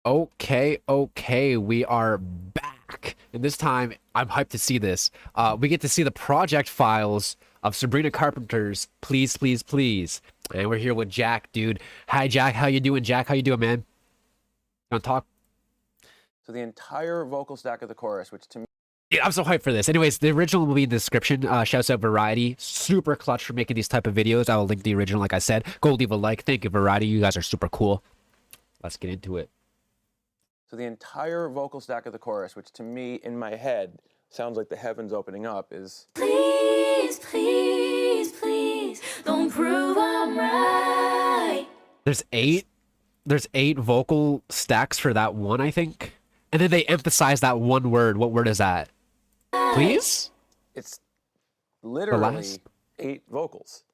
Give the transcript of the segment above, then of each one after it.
Okay, we are back. And this time, I'm hyped to see this. We get to see the project files of Sabrina Carpenter's Please, Please, Please. And we're here with Jack, dude. Hi, Jack. How you doing, Jack? How you doing, man? You want to talk? So the entire vocal stack of the chorus, which to me... Yeah, I'm so hyped for this. Anyways, the original will be in the description. Shouts out Variety. Super clutch for making these type of videos. I will link the original, like I said. Go leave a like. Thank you, Variety. You guys are super cool. Let's get into it. So the entire vocal stack of the chorus, which to me, in my head, sounds like the heavens opening up, is... Please, please, please, don't prove I'm right. There's eight vocal stacks for that one, I think. And then they emphasize that one word. What word is that? Please? It's literally 8 vocals.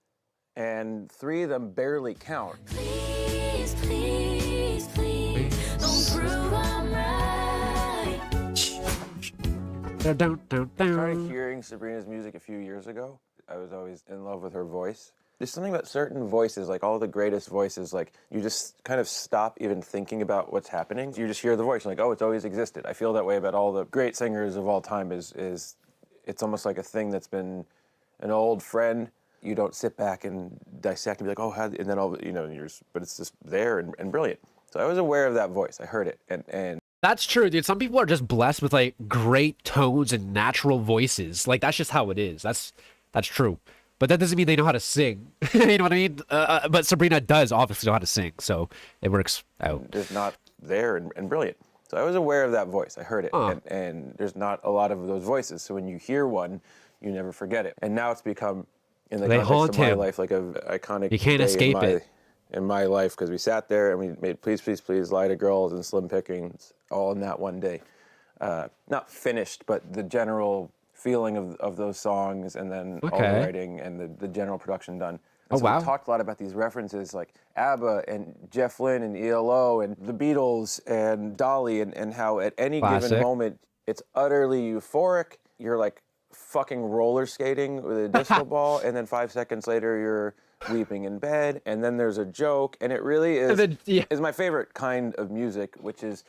And 3 of them barely count. Please, please, please, don't prove I'm right. Started hearing Sabrina's music a few years ago. I was always in love with her voice. There's something about certain voices, like all the greatest voices, like you just kind of stop even thinking about what's happening. You just hear the voice, like, oh, it's always existed. I feel that way about all the great singers of all time. Is it's almost like a thing that's been an old friend. You don't sit back and dissect and be like, oh, how, and then all, you know, but it's just there and brilliant. So I was aware of that voice. I heard it, and That's true, dude. Some people are just blessed with like great tones and natural voices. Like that's just how it is. That's true. But that doesn't mean they know how to sing. You know what I mean? But Sabrina does obviously know how to sing, so it works out. It's not there and brilliant. So I was aware of that voice. I heard it, and there's not a lot of those voices. So when you hear one, you never forget it. And now it's become, in the context of my life, like an iconic. You can't escape it. In my life, because we sat there and we made Please, Please, Please, Lie to Girls and Slim Pickings all in that one day. Not finished, but the general feeling of those songs, and then all the writing and the general production done. And so we talked a lot about these references like ABBA and Jeff Lynne and ELO and the Beatles and Dolly, and how at any given moment it's utterly euphoric. You're like fucking roller skating with a disco ball, and then 5 seconds later you're weeping in bed, and then there's a joke, and it really is my favorite kind of music, which is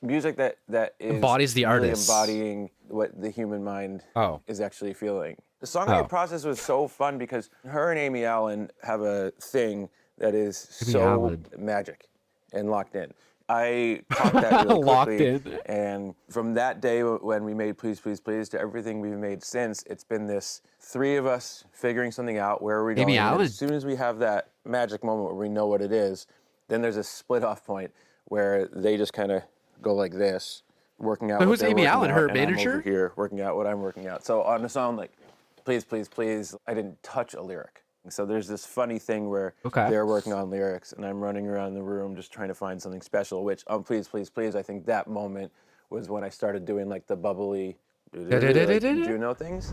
music that is embodies the really artist, embodying what the human mind is actually feeling. The songwriting process was so fun because her and Amy Allen have a thing that is so magic and locked in. I caught that really quickly, and from that day when we made Please, Please, Please to everything we've made since, it's been this 3 of us figuring something out. Where are we going? And as soon as we have that magic moment where we know what it is, then there's a split off point where they just kind of go like this, working out. But who's Amy Allen? Her manager? I'm over here working out what I'm working out. So on a song like Please, Please, Please, I didn't touch a lyric. So there's this funny thing where they're working on lyrics and I'm running around the room just trying to find something special, which on Please, Please, Please, I think that moment was when I started doing like the bubbly like Juno things.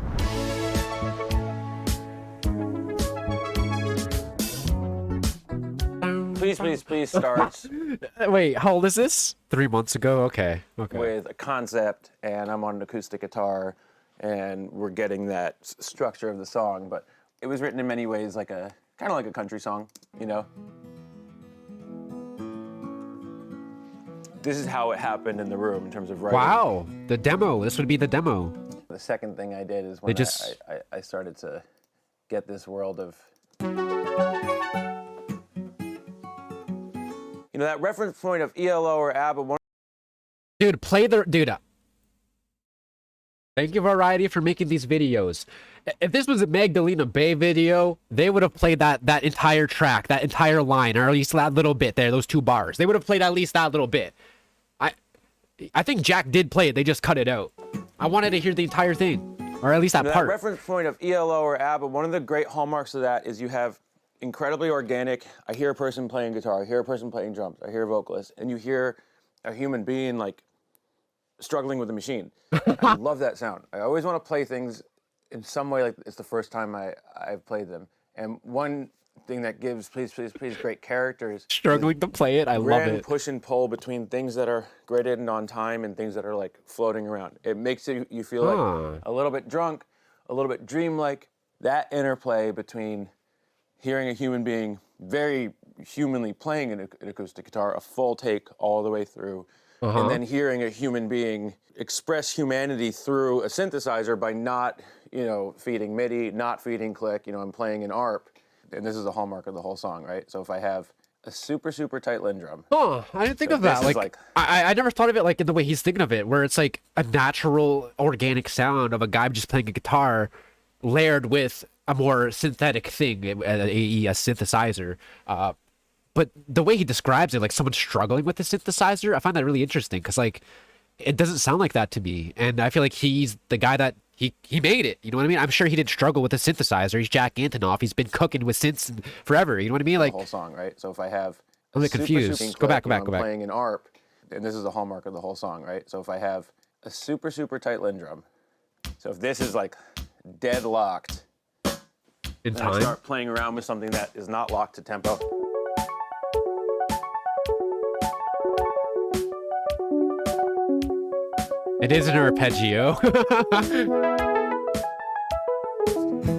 Please, Please, Please starts. Wait, how old is this? 3 months ago? Okay. With a concept, and I'm on an acoustic guitar, and we're getting that structure of the song, but it was written in many ways like kind of like a country song, you know? This is how it happened in the room in terms of writing. Wow, the demo. This would be the demo. The second thing I did is when I started to get this world of... You know, that reference point of ELO or ABBA... Dude, thank you, Variety, for making these videos. If this was a Magdalena Bay video, they would have played that entire track, that entire line, or at least that little bit there, those 2 bars. They would have played at least that little bit. I think Jack did play it. They just cut it out. I wanted to hear the entire thing, or at least that part. That reference point of ELO or ABBA, one of the great hallmarks of that is you have incredibly organic. I hear a person playing guitar. I hear a person playing drums. I hear a vocalist, and you hear a human being like struggling with a machine. I love that sound. I always want to play things in some way like it's the first time I've played them. And one thing that gives Please, Please, Please great character is struggling to play it. I love it. Push and pull between things that are graded and on time and things that are like floating around. It makes you feel like a little bit drunk, a little bit dreamlike. That interplay between hearing a human being very humanly playing an acoustic guitar, a full take all the way through, and then hearing a human being express humanity through a synthesizer by not, feeding MIDI, not feeding click. I'm playing an ARP, and this is a hallmark of the whole song, right? So if I have a super, super tight Lindrum. Oh, I didn't think of that. Like I never thought of it like in the way he's thinking of it, where it's like a natural, organic sound of a guy just playing a guitar layered with a more synthetic thing, a synthesizer. But the way he describes it, like someone struggling with the synthesizer, I find that really interesting because like it doesn't sound like that to me, and I feel like he's the guy that he made it. You know what I mean? I'm sure he didn't struggle with a synthesizer. He's Jack Antonoff. He's been cooking with synths forever. You know what I mean? Like the whole song, right? So if I have I'm a bit confused. Go back. Playing an ARP, and this is a hallmark of the whole song, right? So if I have a super, super tight Lindrum, so if this is like deadlocked, in then time, I start playing around with something that is not locked to tempo. it is an arpeggio.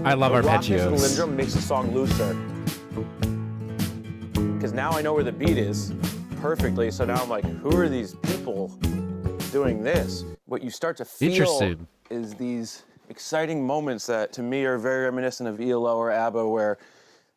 I love arpeggios. The Lindrum makes the song looser. Because now I know where the beat is perfectly, so now I'm like, who are these people doing this? What you start to feel is these exciting moments that to me are very reminiscent of ELO or ABBA, where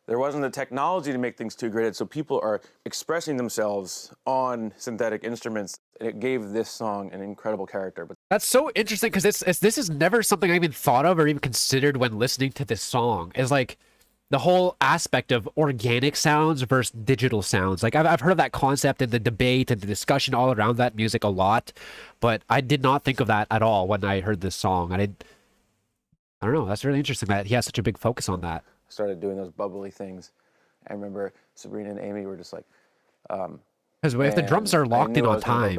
there wasn't the technology to make things too gridded, so people are expressing themselves on synthetic instruments. And it gave this song an incredible character. But That's so interesting because this is never something I even thought of or even considered when listening to this song. Is like the whole aspect of organic sounds versus digital sounds. Like I've heard of that concept and the debate and the discussion all around that music a lot, but I did not think of that at all when I heard this song. I don't know. That's really interesting that he has such a big focus on that. Started doing those bubbly things. I remember Sabrina and Amy were just like, because if the drums are locked in on time,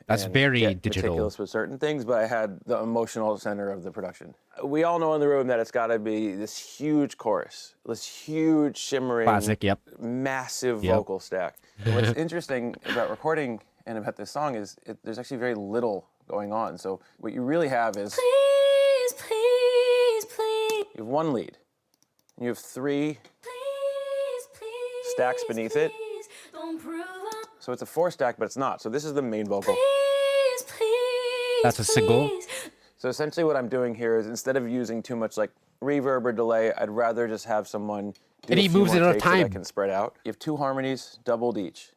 that's very digital. Meticulous with certain things, but I had the emotional center of the production. We all know in the room that it's got to be this huge chorus, this huge shimmering, classic, massive vocal stack. What's interesting about recording and about this song is there's actually very little going on. So what you really have is Please, please, please. you have one lead, and you have three Please, stacks beneath it. please, don't prove I'm So it's a 4-stack, but it's not. So this is the main vocal. please, That's a single? please. So essentially what I'm doing here is instead of using too much like reverb or delay, I'd rather just have someone do And he a few moves more it out of takes that I time. can spread out. You have 2 harmonies, doubled each.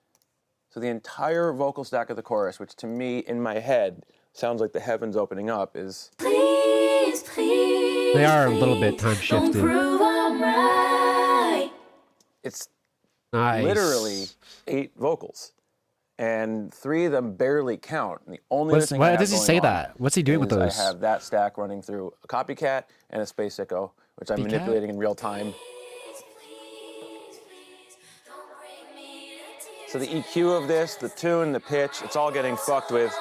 So the entire vocal stack of the chorus, which to me in my head sounds like the heavens opening up, is Please, please. They are a little bit time Don't shifted. prove I'm right. it's Nice. literally 8 vocals. And 3 of them barely count. And the only other thing I Why have does he going say on that? What's he doing with is those? I have that stack running through a copycat and a space echo, which I'm manipulating in real time. So the EQ of this, the tune, the pitch, it's all getting fucked with.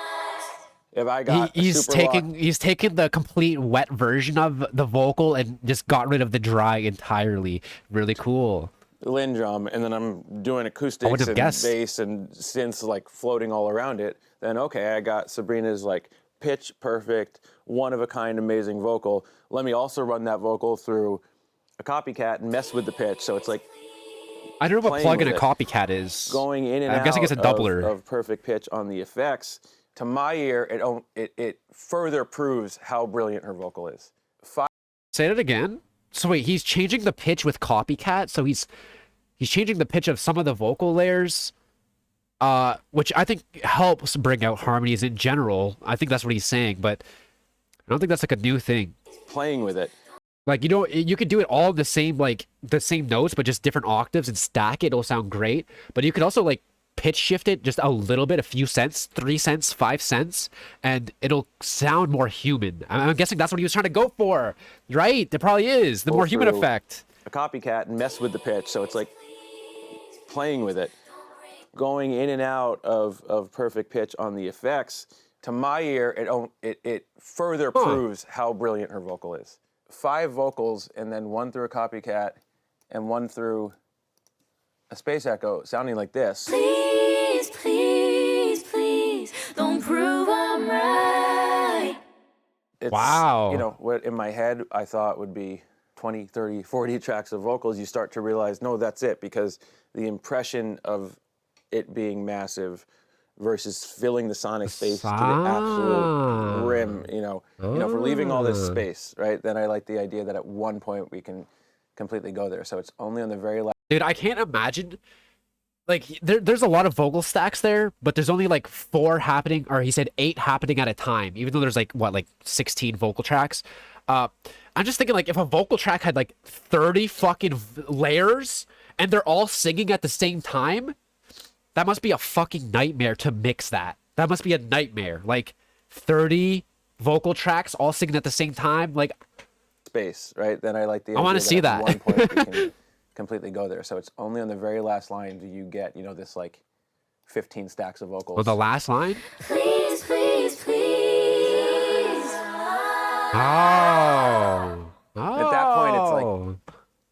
If I got He's taken the complete wet version of the vocal and just got rid of the dry entirely. Really cool. Lindrum, and then I'm doing acoustics have and guessed. bass and synths like floating all around it, then okay, I got Sabrina's like pitch perfect, one of a kind, amazing vocal. Let me also run that vocal through a copycat and mess with the pitch. So it's like I don't know what playing plug in a with it. copycat is. Going in and I'm out guessing it's a doubler. of perfect pitch on the effects. To my ear, it further proves how brilliant her vocal is. Say that again. So wait, he's changing the pitch with copycat. So he's changing the pitch of some of the vocal layers, which I think helps bring out harmonies in general. I think that's what he's saying, but I don't think that's like a new thing. Playing with it. Like, you could do it all the same notes, but just different octaves and stack it. It'll sound great. But you could also like pitch shift it just a little bit, a few cents, 3 cents, 5 cents, and it'll sound more human. I'm guessing that's what he was trying to go for, right? There probably is the more human through effect. A copycat and mess with the pitch. So it's like playing with it. Going in and out of perfect pitch on the effects. To my ear, it further proves how brilliant her vocal is. 5 vocals and then 1 through a copycat and 1 through a space echo sounding like this. Please, please, please, don't prove I'm right. It's, Wow. What in my head I thought would be 20, 30, 40 tracks of vocals, you start to realize, no, that's it, because the impression of it being massive versus filling the sonic space to the absolute rim, if we're leaving all this space, right, then I like the idea that at one point we can completely go there. So it's only on the very last. Dude, I can't imagine. Like, there's a lot of vocal stacks there, but there's only like 4 happening, or he said 8 happening at a time, even though there's like, what, like 16 vocal tracks. I'm just thinking, like, if a vocal track had like 30 fucking layers and they're all singing at the same time, that must be a fucking nightmare to mix that. That must be a nightmare. Like, 30 vocal tracks all singing at the same time. Like, space, right? Then I like the idea I want to see that. At one point we can completely go there. So it's only on the very last line do you get, this like 15 stacks of vocals. well, the last line? Please, please, please. Oh. At that point, it's like,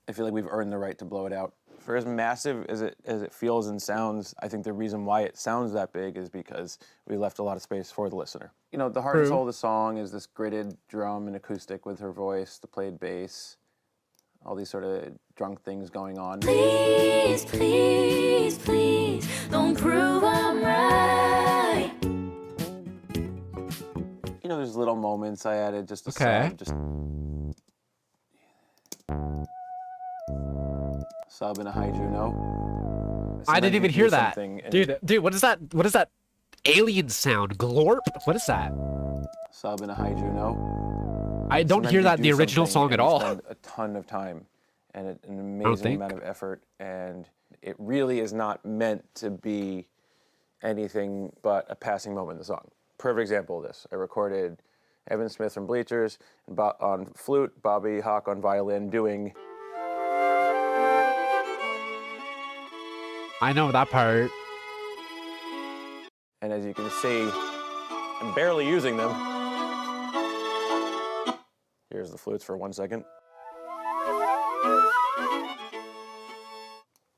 I feel like we've earned the right to blow it out. For as massive as it feels and sounds, I think the reason why it sounds that big is because we left a lot of space for the listener. The heart and soul of the song is this gridded drum and acoustic with her voice, the played bass, all these sort of drunk things going on. Please, please, please, don't prove I'm right. There's little moments I added just to sub and a high Juno. I didn't even hear that. Dude, what is that? What is that alien sound? Glorp? What is that? Sub and a high Juno. I don't hear that in the original song at all. Spend a ton of time and an amazing amount of effort, and it really is not meant to be anything but a passing moment in the song. Perfect example of this. I recorded Evan Smith from Bleachers on flute, Bobby Hawk on violin doing. I know that part. And as you can see, I'm barely using them. Here's the flutes for 1 second.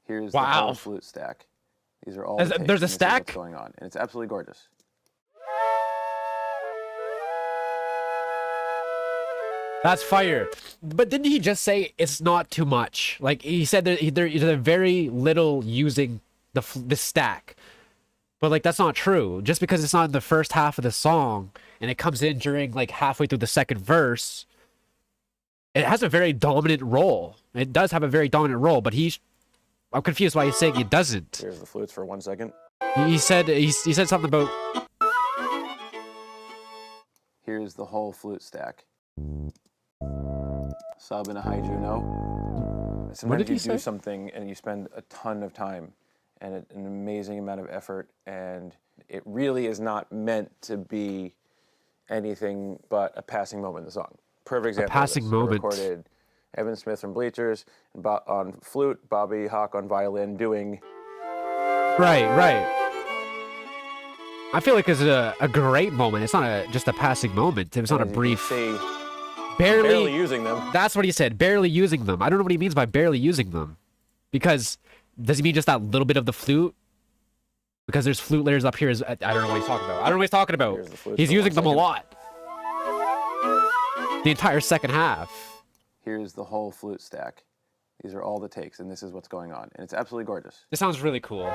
Here's the whole flute stack. These are all there's a stack what's going on, and it's absolutely gorgeous. That's fire. But didn't he just say it's not too much? Like, he said that they're very little using the stack. But, like, that's not true. Just because it's not in the first half of the song and it comes in during, like, halfway through the second verse, it has a very dominant role. It does have a very dominant role, but I'm confused why he's saying it doesn't. Here's the flutes for 1 second. He said something about. Here's the whole flute stack. Sub and a high Juno. Sometimes you do something and you spend a ton of time and an amazing amount of effort, and it really is not meant to be anything but a passing moment in the song. Perfect example. A passing moment. I recorded Evan Smith from Bleachers on flute, Bobby Hawk on violin doing. Right. I feel like it's a great moment. It's not just a passing moment. It's not a brief. Barely using them. That's what he said. Barely using them. I don't know what he means by barely using them. Because does he mean just that little bit of the flute? Because there's flute layers up here. I don't know what he's talking about. I don't know what he's talking about. He's using them a lot. The entire second half. Here's the whole flute stack. These are all the takes, and this is what's going on. And it's absolutely gorgeous. This sounds really cool.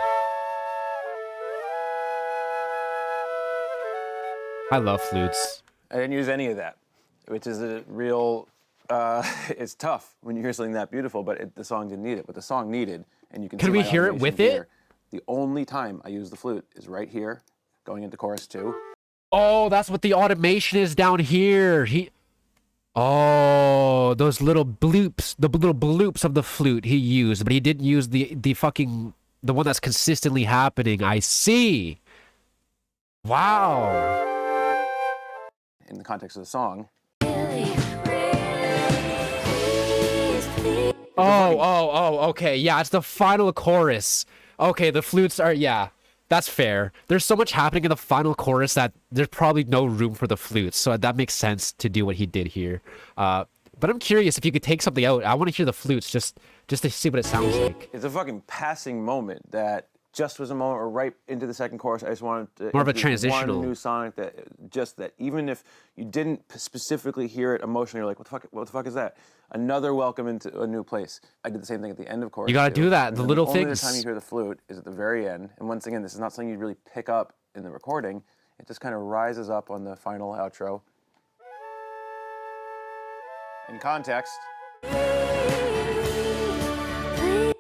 I love flutes. I didn't use any of that, which is a real, it's tough when you hear something that beautiful, but the song didn't need it. But the song needed, and you can see we hear it with it? The only time I use the flute is right here, going into chorus 2. Oh, that's what the automation is down here. Oh, those little bloops, the little bloops of the flute he used, but he didn't use the one that's consistently happening. I see. Wow. In the context of the song. Oh, okay. Yeah, it's the final chorus. Okay, the flutes are, yeah, that's fair. There's so much happening in the final chorus that there's probably no room for the flutes, so that makes sense to do what he did here. But I'm curious if you could take something out. I want to hear the flutes just to see what it sounds like. It's a fucking passing moment that just was a moment, or right into the second chorus, I just wanted to More of a introduce transitional. one new sonic that even if you didn't specifically hear it emotionally, you're like, what the fuck is that? Another welcome into a new place. I did the same thing at the end of chorus. You gotta two. do that, And the then little only things. the time you hear the flute is at the very end. And once again, this is not something you'd really pick up in the recording. It just kind of rises up on the final outro. In context.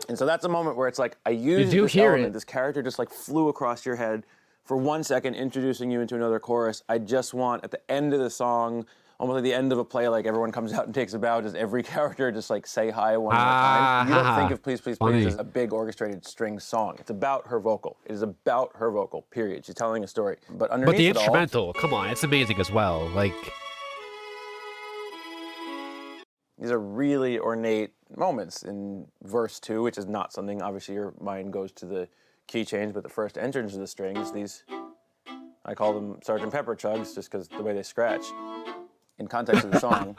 And so that's a moment where it's like, I used do this hear element, it. this character just like flew across your head for 1 second, introducing you into another chorus. I just want, at the end of the song, almost like the end of a play, like everyone comes out and takes a bow, does every character just like say hi one more time? You don't think of Please, Please, Funny. Please as a big orchestrated string song. It's about her vocal. It is about her vocal, period. She's telling a story. But underneath But the it all, instrumental, come on, it's amazing as well. Like, these are really ornate moments in verse 2, which is not something, obviously your mind goes to the key change, but the first entrance of the strings, these, I call them Sgt. Pepper chugs just because the way they scratch. In context of the song,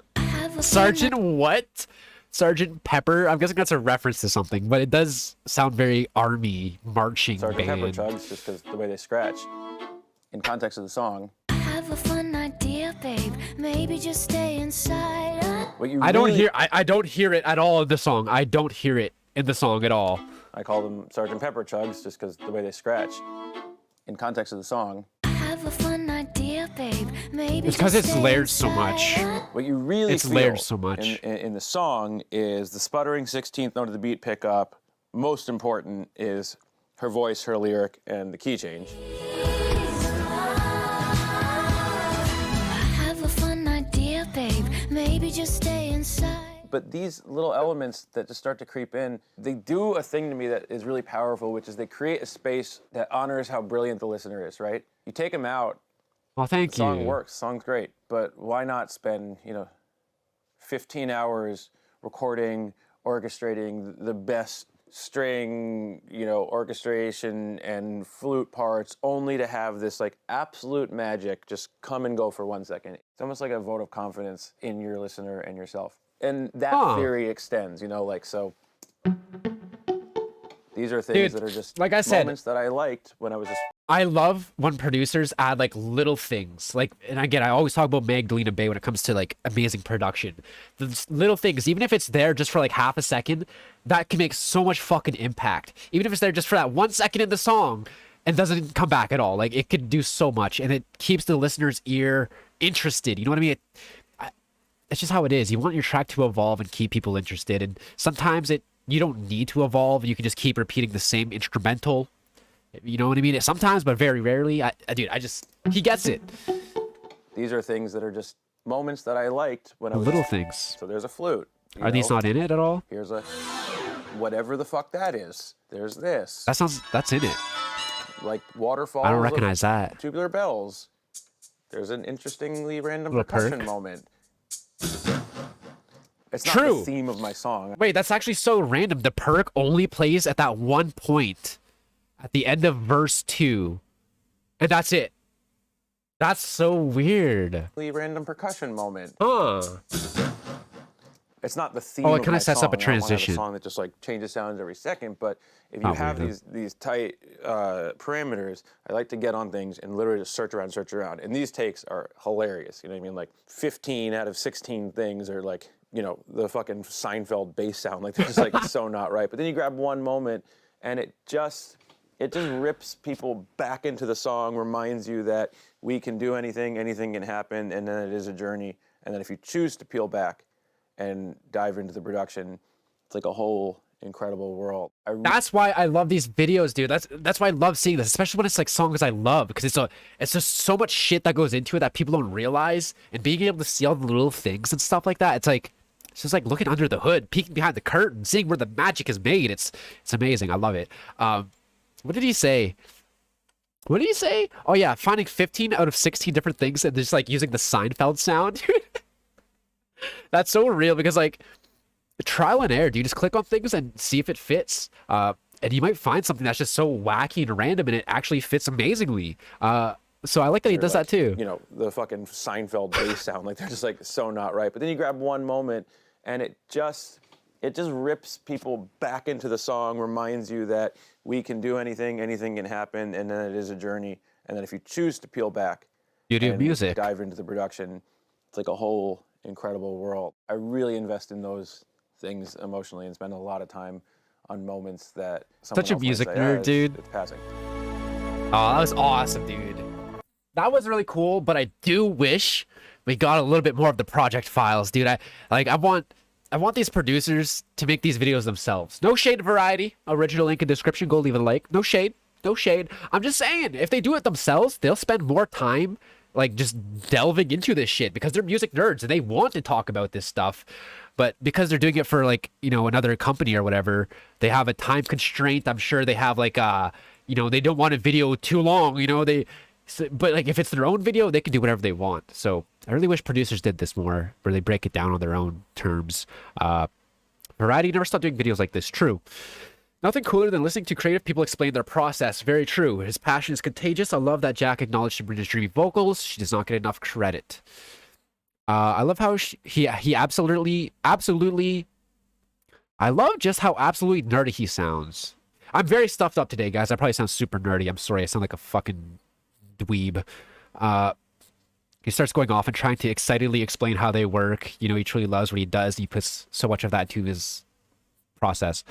Sergeant what? Sergeant Pepper? I'm guessing that's a reference to something, but it does sound very army marching Sgt. Pepper band. chugs just because the way they scratch. In context of the song, Have a fun idea, babe. Maybe just stay inside. what you I don't really- hear I don't hear it at all in the song. I don't hear it in the song at all. I call them Sgt. Pepper chugs just because the way they scratch. In context of the song, Have a fun idea, babe. Maybe It's 'cause just it's stay layered so much. inside. what you really It's feel layered so much. in the song is the sputtering 16th note of the beat pickup. Most important is her voice, her lyric, and the key change. Have a fun idea, babe. Maybe just stay inside. But these little elements that just start to creep in, they do a thing to me that is really powerful, which is they create a space that honors how brilliant the listener is, right? You take them out, Well, thank the song you. works, song's great, but why not spend, 15 hours recording, orchestrating the best string, orchestration and flute parts, only to have this like absolute magic just come and go for 1 second. It's almost like a vote of confidence in your listener and yourself. And that Huh. theory extends, so these are things Dude, that are just like I said- moments that I liked when I was just I love when producers add like little things. Like, and again, I always talk about Magdalena Bay when it comes to like amazing production. The little things, even if it's there just for like half a second, that can make so much fucking impact. Even if it's there just for that 1 second in the song and doesn't come back at all. Like, it could do so much, and it keeps the listener's ear interested. You know what I mean? It's just how it is. You want your track to evolve and keep people interested. And sometimes you don't need to evolve. You can just keep repeating the same instrumental. You know what I mean? Sometimes, but very rarely. He gets it. these are things that are just moments that I liked when I was Little things. So there's a flute. Are these not in it at all? Here's a whatever the fuck that is. There's this. That's in it. Like waterfalls. I don't of recognize that. Tubular bells. There's an interestingly random Little percussion perk. moment. It's not True. the theme of my song. Wait, that's actually so random. The perk only plays at that one point at the end of verse 2. And that's it. That's so weird. Random percussion moment. Huh. It's not the theme. Oh, it of kinda my sets up a song. I don't wanna have transition. song that just like changes sounds every second. But if you Not have weird, these tight parameters, I like to get on things and literally just search around. And these takes are hilarious. You know what I mean? Like 15 out of 16 things are like, the fucking Seinfeld bass sound. Like they're just like so not right. But then you grab one moment and it just rips people back into the song, reminds you that we can do anything can happen, and then it is a journey. And then if you choose to peel back and dive into the production, it's like a whole incredible world. That's why I love these videos, dude. That's why I love seeing this, especially when it's like songs I love, because it's just so much shit that goes into it that people don't realize, and being able to see all the little things and stuff like that, it's just like looking under the hood, peeking behind the curtain, seeing where the magic is made. It's amazing. I love it. What did he say? What did he say? Oh yeah, finding 15 out of 16 different things and just like using the Seinfeld sound. That's so real, because like trial and error. Do you just click on things and see if it fits? And you might find something that's just so wacky and random, and it actually fits amazingly. So I like that he does that too. The fucking Seinfeld bass sound, like they're just like so not right. But then you grab one moment and it it just rips people back into the song, reminds you that we can do anything, anything can happen, and then it is a journey. And then if you choose to peel back Beauty of and music. dive into the production, it's like a whole incredible world. I really invest in those things emotionally and spend a lot of time on moments that someone Such a else might music say, nerd, it's, dude. It's passing. Oh, that was awesome, dude. That was really cool, but I do wish we got a little bit more of the project files, dude. I want these producers to make these videos themselves. No shade, Variety. Original link in description. Go leave a like. No shade. No shade. I'm just saying, if they do it themselves, they'll spend more time like just delving into this shit because they're music nerds and they want to talk about this stuff. But because they're doing it for like, you know, another company or whatever, they have a time constraint. I'm sure they have like you know, they don't want a video too long, you know, but like if it's their own video, they can do whatever they want. So I really wish producers did this more, where they break it down on their own terms. Variety never stopped doing videos like this. True. Nothing cooler than listening to creative people explain their process. Very true. His passion is contagious. I love that Jack acknowledged Sabrina's dreamy vocals. She does not get enough credit. I love how he absolutely. I love just how absolutely nerdy he sounds. I'm very stuffed up today, guys. I probably sound super nerdy. I'm sorry. I sound like a fucking dweeb. He starts going off and trying to excitedly explain how they work. You know, he truly loves what he does. He puts so much of that into his process.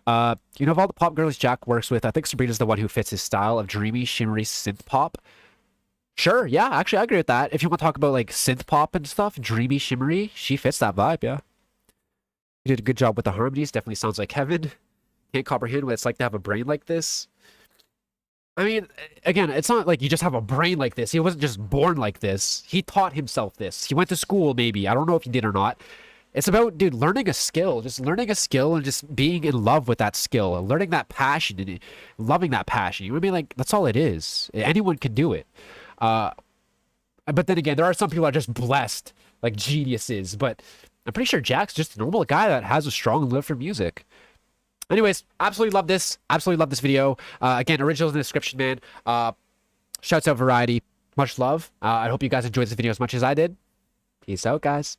You know, of all the pop girls Jack works with, I think Sabrina's the one who fits his style of dreamy, shimmery synth pop. Sure, yeah, actually, I agree with that. If you want to talk about like synth pop and stuff, dreamy, shimmery, she fits that vibe, yeah. He did a good job with the harmonies. Definitely sounds like heaven. Can't comprehend what it's like to have a brain like this. I mean, again, it's not like you just have a brain like this. He wasn't just born like this. He taught himself this. He went to school, maybe. I don't know if he did or not. It's about, dude, learning a skill. Just learning a skill and just being in love with that skill. And learning that passion and loving that passion. You know what I mean? Like, that's all it is. Anyone can do it. But then again, there are some people that are just blessed, like geniuses. But I'm pretty sure Jack's just a normal guy that has a strong love for music. Anyways, absolutely love this. Absolutely love this video. Again, originals in the description, man. Shouts out Variety. Much love. I hope you guys enjoyed this video as much as I did. Peace out, guys.